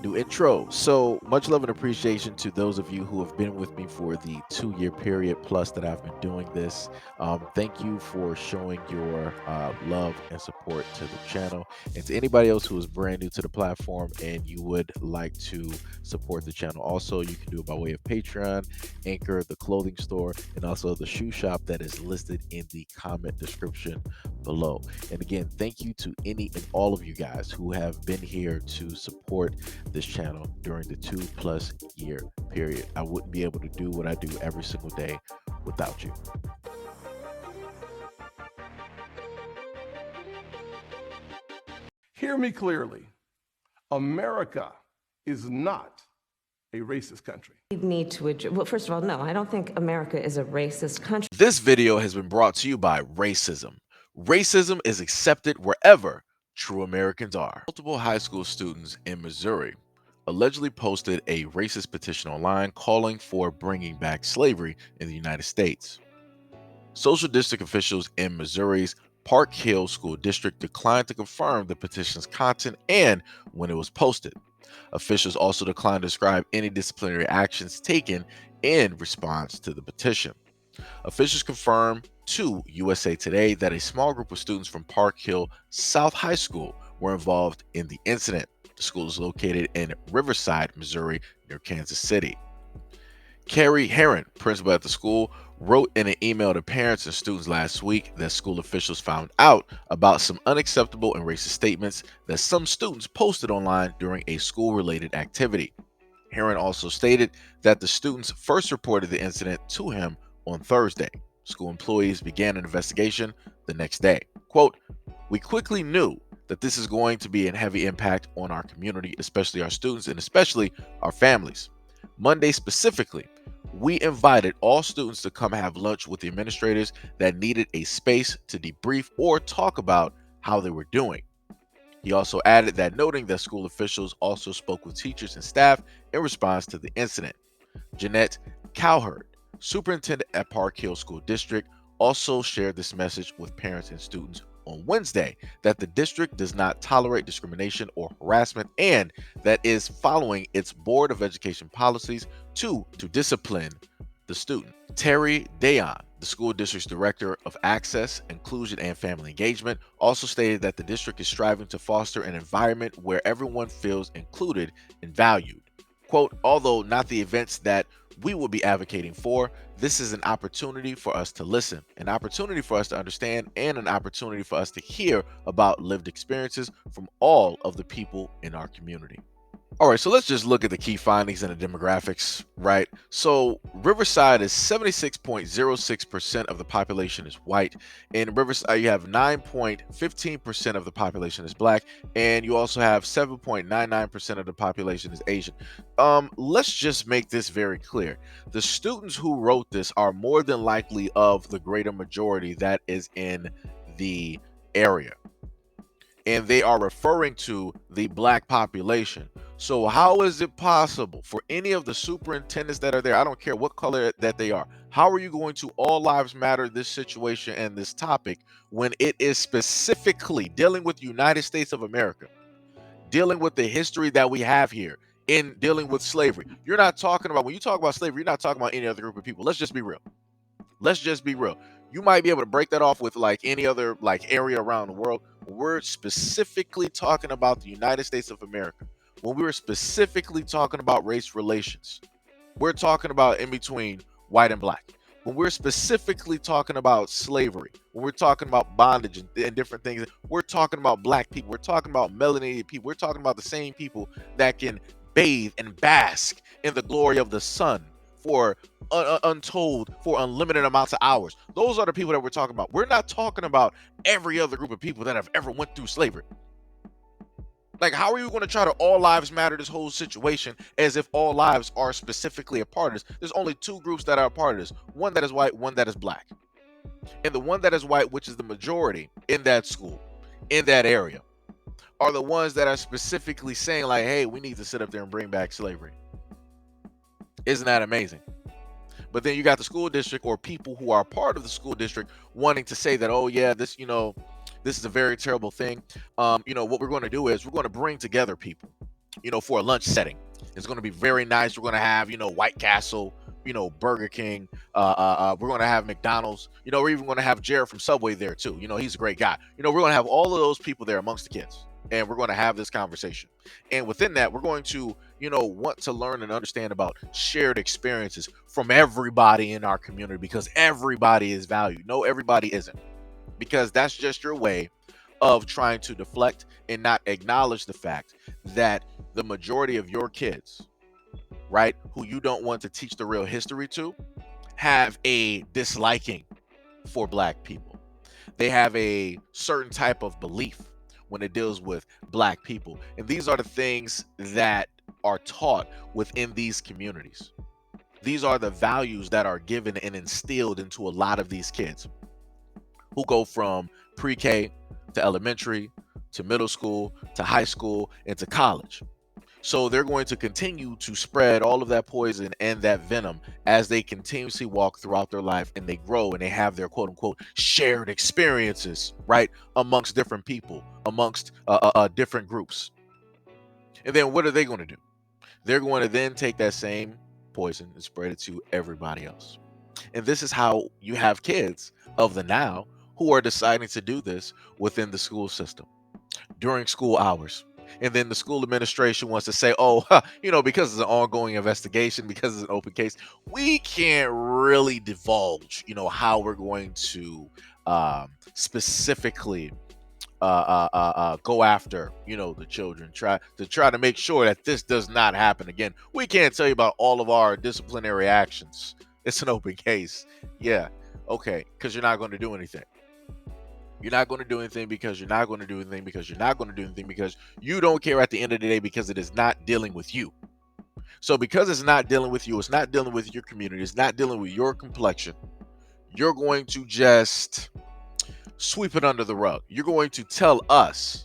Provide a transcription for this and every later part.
New intro. So much love and appreciation to those of you who have been with me for the 2 year period plus that I've been doing this. Thank you for showing your love and support to the channel. And to anybody else who is brand new to the platform and you would like to support the channel, also you can do it by way of Patreon, Anchor, the clothing store, and also the shoe shop that is listed in the comment description below. And again, thank you to any and all of you guys who have been here to support this channel during the 2+ year period. I wouldn't be able to do what I do every single day without you. Hear me clearly. America is not a racist country. We need to address, well, first of all, no, I don't think America is a racist country. This video has been brought to you by racism. Racism is accepted wherever true Americans are. Multiple high school students in Missouri allegedly posted a racist petition online calling for bringing back slavery in the United States. Social district officials in Missouri's Park Hill School District declined to confirm the petition's content and when it was posted. Officials also declined to describe any disciplinary actions taken in response to the petition. Officials confirmed to USA Today that a small group of students from Park Hill South High School were involved in the incident. The school is located in Riverside, Missouri, near Kansas City. Carrie Herron, principal at the school, wrote in an email to parents and students last week that school officials found out about some unacceptable and racist statements that some students posted online during a school-related activity. Herron also stated that the students first reported the incident to him on Thursday. School employees began an investigation the next day. Quote, "We quickly knew that this is going to be a heavy impact on our community, especially our students and especially our families. Monday specifically, we invited all students to come have lunch with the administrators that needed a space to debrief or talk about how they were doing." He also added that, noting that school officials also spoke with teachers and staff in response to the incident. Jeanette Cowherd, superintendent at Park Hill School District, also shared this message with parents and students on Wednesday, that the district does not tolerate discrimination or harassment and that is following its Board of Education policies to discipline the student. Terry Dayon, the school district's director of access, inclusion, and family engagement, also stated that the district is striving to foster an environment where everyone feels included and valued. Quote, "Although not the events that we will be advocating for, this is an opportunity for us to listen, an opportunity for us to understand, and an opportunity for us to hear about lived experiences from all of the people in our community." All right, so let's just look at the key findings and the demographics, right? So Riverside is 76.06% of the population is white. In Riverside, you have 9.15% of the population is black, and you also have 7.99% of the population is Asian. Let's just make this very clear. The students who wrote this are more than likely of the greater majority that is in the area, and they are referring to the black population. So how is it possible for any of the superintendents that are there, I don't care what color that they are, how are you going to all lives matter this situation and this topic when it is specifically dealing with the United States of America, dealing with the history that we have here, in dealing with slavery? You're not talking about, when you talk about slavery, you're not talking about any other group of people. Let's just be real. Let's just be real. You might be able to break that off with like any other like area around the world. We're specifically talking about the United States of America. When we were specifically talking about race relations, we're talking about in between white and black. When we're specifically talking about slavery, when we're talking about bondage and different things, we're talking about black people. We're talking about melanated people. We're talking about the same people that can bathe and bask in the glory of the sun for untold, for unlimited amounts of hours. Those are the people that we're talking about. We're not talking about every other group of people that have ever went through slavery. Like, how are you going to try to all lives matter this whole situation as if all lives are specifically a part of this? There's only two groups that are a part of this. One that is white, one that is black. And the one that is white, which is the majority in that school, in that area, are the ones that are specifically saying like, hey, we need to sit up there and bring back slavery. Isn't that amazing? But then you got the school district or people who are part of the school district wanting to say that, oh yeah, this, this is a very terrible thing. What we're going to do is we're going to bring together people. for a lunch setting. It's going to be very nice. We're going to have, White Castle, Burger King. We're going to have McDonald's. We're even going to have Jared from Subway there too. He's a great guy. We're going to have all of those people there amongst the kids, and we're going to have this conversation. And within that, we're going to, want to learn and understand about shared experiences from everybody in our community, because everybody is valued. No, everybody isn't, because that's just your way of trying to deflect and not acknowledge the fact that the majority of your kids, right, who you don't want to teach the real history to, have a disliking for Black people. They have a certain type of belief when it deals with Black people. And these are the things that are taught within these communities. These are the values that are given and instilled into a lot of these kids who go from pre-K to elementary to middle school to high school and to college. So they're going to continue to spread all of that poison and that venom as they continuously walk throughout their life, and they grow and they have their quote unquote shared experiences, right, amongst different people, amongst different groups. And then what are they going to do? They're going to then take that same poison and spread it to everybody else. And this is how you have kids of the now who are deciding to do this within the school system during school hours. And then the school administration wants to say, oh, because it's an ongoing investigation, because it's an open case, we can't really divulge, how we're going to specifically go after, the children, try to make sure that this does not happen again. We can't tell you about all of our disciplinary actions. It's an open case. Yeah. Okay. Because you're not going to do anything. You're not going to do anything because you're not going to do anything because you're not going to do anything because you don't care at the end of the day, because it is not dealing with you. So because it's not dealing with you, it's not dealing with your community, it's not dealing with your complexion, you're going to just sweep it under the rug. You're going to tell us,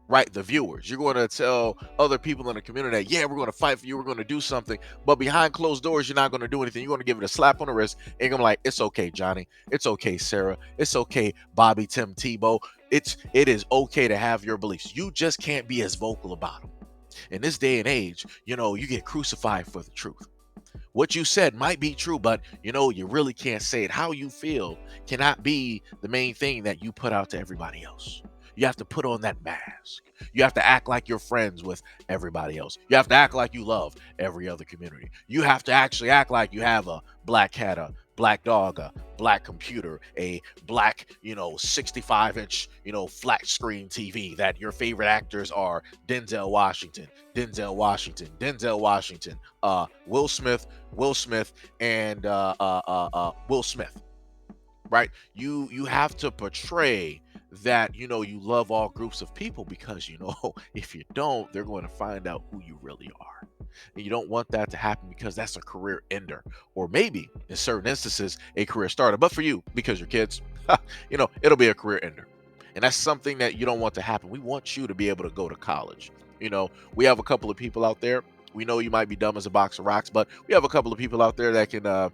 right, the viewers, you're going to tell other people in the community that, yeah, we're going to fight for you, we're going to do something, but behind closed doors, you're not going to do anything. You're going to give it a slap on the wrist, and you're going to be like, it's okay, Johnny. It's okay, Sarah. It's okay, Bobby, Tim, Tebow. It is okay to have your beliefs. You just can't be as vocal about them. In this day and age, you get crucified for the truth. What you said might be true, but you really can't say it. How you feel cannot be the main thing that you put out to everybody else. You have to put on that mask. You have to act like you're friends with everybody else. You have to act like you love every other community. You have to actually act like you have a black cat, a black dog, a black computer, a black, 65-inch, flat screen TV, that your favorite actors are Denzel Washington, Will Smith, and Will Smith, right? You have to portray that you love all groups of people, because if you don't, they're going to find out who you really are. And you don't want that to happen, because that's a career ender, or maybe in certain instances a career starter. But for you, because you're kids, it'll be a career ender. And that's something that you don't want to happen. We want you to be able to go to college. We have a couple of people out there. We know you might be dumb as a box of rocks, but we have a couple of people out there that can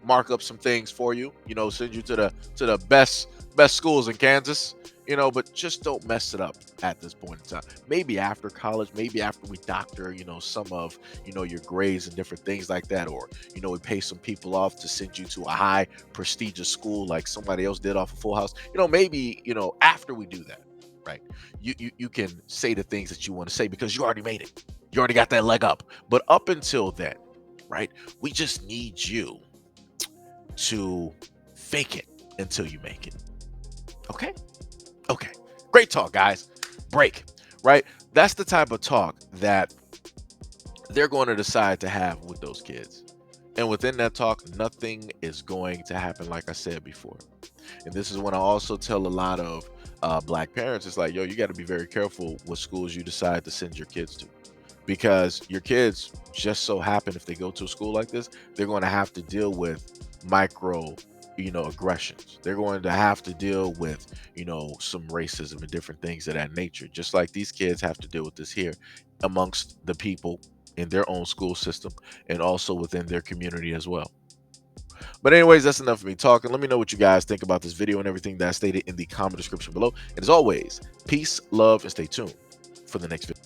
mark up some things for you, send you to the best schools in Kansas, but just don't mess it up at this point in time. Maybe after college, maybe after we doctor, some of, your grades and different things like that, or, we pay some people off to send you to a high prestigious school like somebody else did off of Full House. Maybe, after we do that, right, you can say the things that you want to say, because you already made it. You already got that leg up. But up until then, right, we just need you to fake it until you make it. Okay? Okay. Great talk, guys. Break, right? That's the type of talk that they're going to decide to have with those kids. And within that talk, nothing is going to happen, like I said before. And this is when I also tell a lot of Black parents, it's like, yo, you got to be very careful what schools you decide to send your kids to. Because your kids just so happen, if they go to a school like this, they're going to have to deal with micro aggressions. They're going to have to deal with some racism and different things of that nature, just like these kids have to deal with this here amongst the people in their own school system, and also within their community as well. But anyways, that's enough of me talking. Let me know what you guys think about this video and everything that I stated in the comment description below. And as always, peace, love, and stay tuned for the next video.